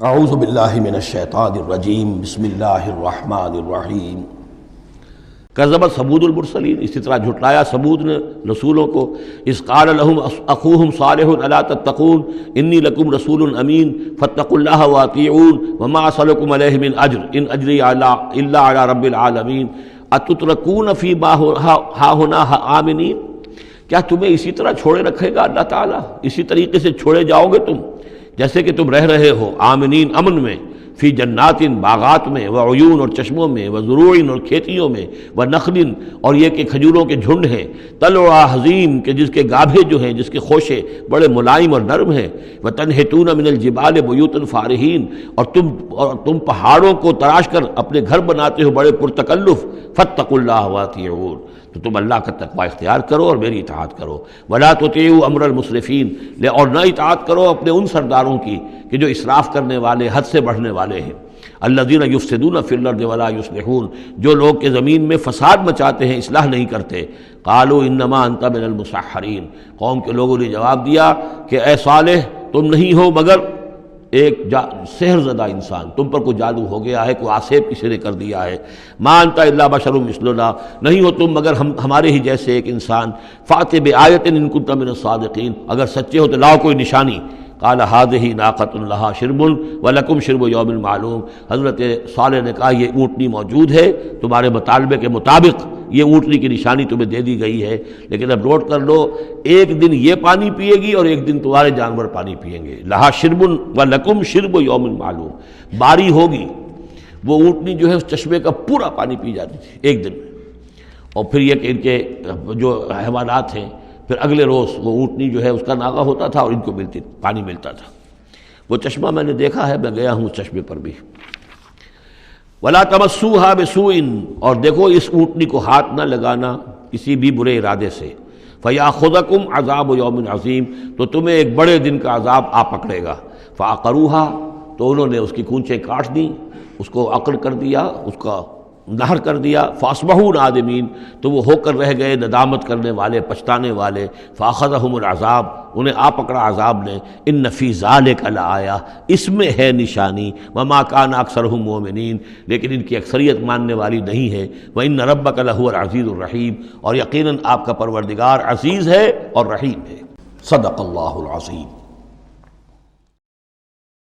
اعوذ باللہ من الشیطان الرجیم بسم اللہ الرحمن الرحیم۔ کذبت ثمود المرسلین، اسی طرح جھٹلایا ثمود نے رسولوں کو۔ اذ قال لهم اخوهم صالح الا تتقون انی لکم رسول امین فاتقوا اللہ واطیعون وما اسألکم علیہ من اجر ان اجری الا علی رب العالمین اتترکون فیما ہاہنا آمنین۔ کیا تمہیں اسی طرح چھوڑے رکھے گا اللہ تعالیٰ؟ اسی طریقے سے چھوڑے جاؤ گے تم جیسے کہ تم رہ رہے ہو آمنین، امن میں، فی جنات، باغات میں، وعیون اور چشموں میں، وزروع اور کھیتیوں میں، ونخل اور یہ کہ کھجوروں کے جھنڈ ہیں، طلعها حظیم کہ جس کے گابھے جو ہیں، جس کے خوشے بڑے ملائم اور نرم ہیں، وتنحتون من الجبال بیوتا فارہین اور تم پہاڑوں کو تراش کر اپنے گھر بناتے ہو بڑے پرتکلف، فاتقوا اللہ واطیعون تو تم اللہ کا تقوی اختیار کرو اور میری اطاعت کرو، ولا تطیعوا امر المسرفین اور نہ اطاعت کرو اپنے ان سرداروں کی کہ جو اسراف کرنے والے، حد سے بڑھنے والے ہیں۔ الذین یفسدون فی الارض ولا یصلحون، جو لوگ کہ زمین میں فساد مچاتے ہیں، اصلاح نہیں کرتے۔ قالوا انما انت من المسحرین، قوم کے لوگوں نے جواب دیا کہ اے صالح تم نہیں ہو مگر ایک سحر زدہ انسان، تم پر کوئی جادو ہو گیا ہے، کوئی آسیب کسی نے کر دیا ہے۔ ما انت الا بشر مثلنا، نہیں ہو تم مگر ہمارے ہی جیسے ایک انسان۔ فأت بآیۃ ان کنت من الصادقین، اگر سچے ہو تو لاؤ کوئی نشانی۔ قال هذه ناقۃ لها شرب ولکم شرب یوم معلوم، حضرت صالح نے کہا یہ اونٹنی موجود ہے، تمہارے مطالبے کے مطابق یہ اونٹنی کی نشانی تمہیں دے دی گئی ہے، لیکن اب نوٹ کر لو ایک دن یہ پانی پیے گی اور ایک دن تمہارے جانور پانی پئیں گے۔ لہا شرب ولکم شرب یوم معلوم، باری ہوگی، وہ اونٹنی جو ہے اس چشمے کا پورا پانی پی جاتی تھی ایک دن میں، اور پھر یہ کہ ان کے جو حیوانات ہیں پھر اگلے روز وہ اونٹنی جو ہے اس کا ناغہ ہوتا تھا اور ان کو پانی ملتا تھا۔ وہ چشمہ میں نے دیکھا ہے، میں گیا ہوں اس چشمے پر بھی۔ وَلَا تَمَسُّوهَا بِسُوءٍ، اور دیکھو اس اونٹنی کو ہاتھ نہ لگانا کسی بھی برے ارادے سے۔ فَيَأْخُذَكُمْ عَذَابُ يَوْمٍ عَظِيمٍ، تو تمہیں ایک بڑے دن کا عذاب آ پکڑے گا۔ فَعَقَرُوهَا، تو انہوں نے اس کی کونچیں کاٹ دیں، اس کو عقر کر دیا، اس کا نہر کر دیا۔ فَأَصْبَحُوا نَادِمِينَ، تو وہ ہو کر رہ گئے ندامت کرنے والے، پچھتانے والے۔ فَأَخَذَهُمُ الْعَذَابُ، انہیں آ پکڑا عذاب نے۔ إِنَّ فِي ذَلِكَ لَآیَةً، اس میں ہے نشانی۔ وَمَا كَانَ أَكْثَرُهُم مُؤْمِنِينَ، لیکن ان کی اکثریت ماننے والی نہیں ہے۔ وَإِنَّ رَبَّكَ لَهُوَ الْعَزِيزُ الرَّحِيمُ، اور یقیناً آپ کا پروردگار عزیز ہے اور رحیم ہے۔ صدق اللہ العظیم۔